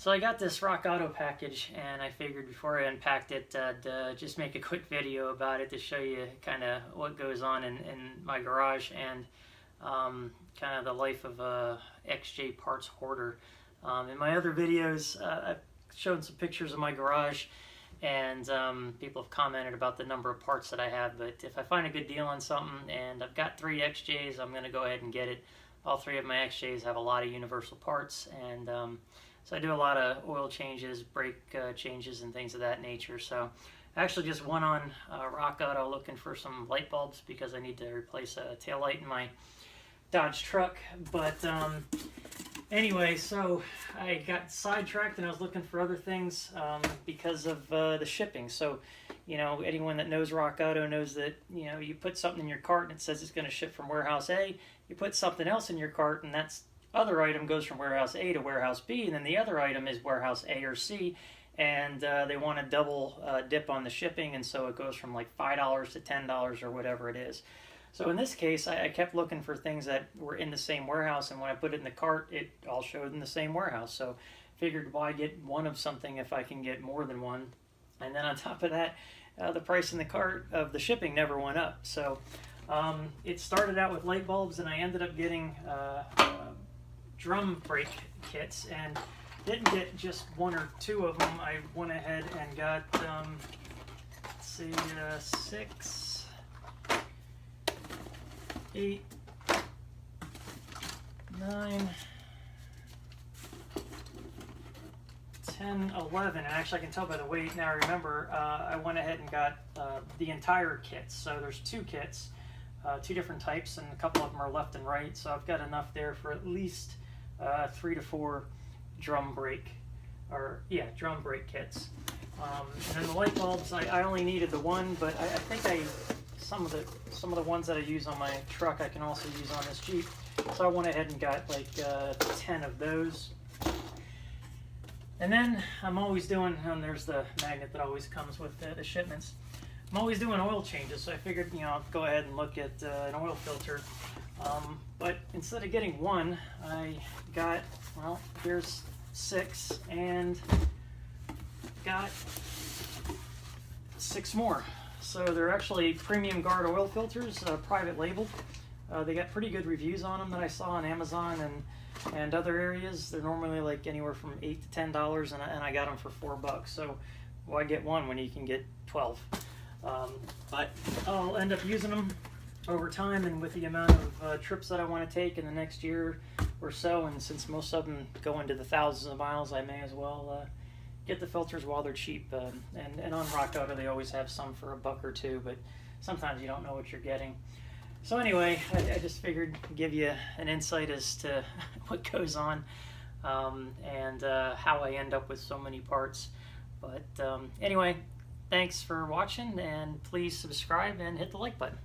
So I got this Rock Auto package, and I figured before I unpacked it, I'd just make a quick video about it to show you kind of what goes on in my garage and kind of the life of a XJ parts hoarder. In my other videos, I've shown some pictures of my garage, and people have commented about the number of parts that I have, but if I find a good deal on something, and I've got 3 XJs, I'm going to go ahead and get it. All 3 of my XJs have a lot of universal parts, and so I do a lot of oil changes, brake changes, and things of that nature. So I actually just went on Rock Auto looking for some light bulbs because I need to replace a tail light in my Dodge truck. But anyway, so I got sidetracked and I was looking for other things because of the shipping. So, you know, anyone that knows Rock Auto knows that, you know, you put something in your cart and it says it's going to ship from warehouse A. You put something else in your cart and that's other item goes from warehouse A to warehouse B, and then the other item is warehouse A or C, and they want to double dip on the shipping, and so it goes from like $5 to $10 or whatever it is. So in this case, I kept looking for things that were in the same warehouse, and when I put it in the cart, it all showed in the same warehouse. So figured, why get one of something if I can get more than one? And then on top of that, the price in the cart of the shipping never went up. So it started out with light bulbs, and I ended up getting drum brake kits, and didn't get just 1 or 2 of them. I went ahead and got let's see, 6, 8, 9, 10, 11, and actually I can tell by the weight now. I remember I went ahead and got the entire kits. So there's 2 kits, 2 different types, and a couple of them are left and right, so I've got enough there for at least 3 to 4 drum brake kits. And then the light bulbs, I only needed the one, but I think some of the ones that I use on my truck I can also use on this Jeep. So I went ahead and got like 10 of those. And then I'm always doing, and there's the magnet that always comes with the shipments. I'm always doing oil changes, so I figured, you know, I'll go ahead and look at an oil filter. But instead of getting 1, I got, well, here's 6, and got 6 more. So they're actually Premium Guard oil filters, private labeled. They got pretty good reviews on them that I saw on Amazon and other areas. They're normally like anywhere from $8 to $10, and I got them for $4. So why get 1 when you can get 12? But I'll end up using them over time, and with the amount of trips that I want to take in the next year or so, and since most of them go into the thousands of miles, I may as well get the filters while they're cheap. And on Rock Auto they always have some for $1 or $2, but sometimes you don't know what you're getting. So anyway, I just figured give you an insight as to what goes on and how I end up with so many parts. But anyway, thanks for watching, and please subscribe and hit the like button.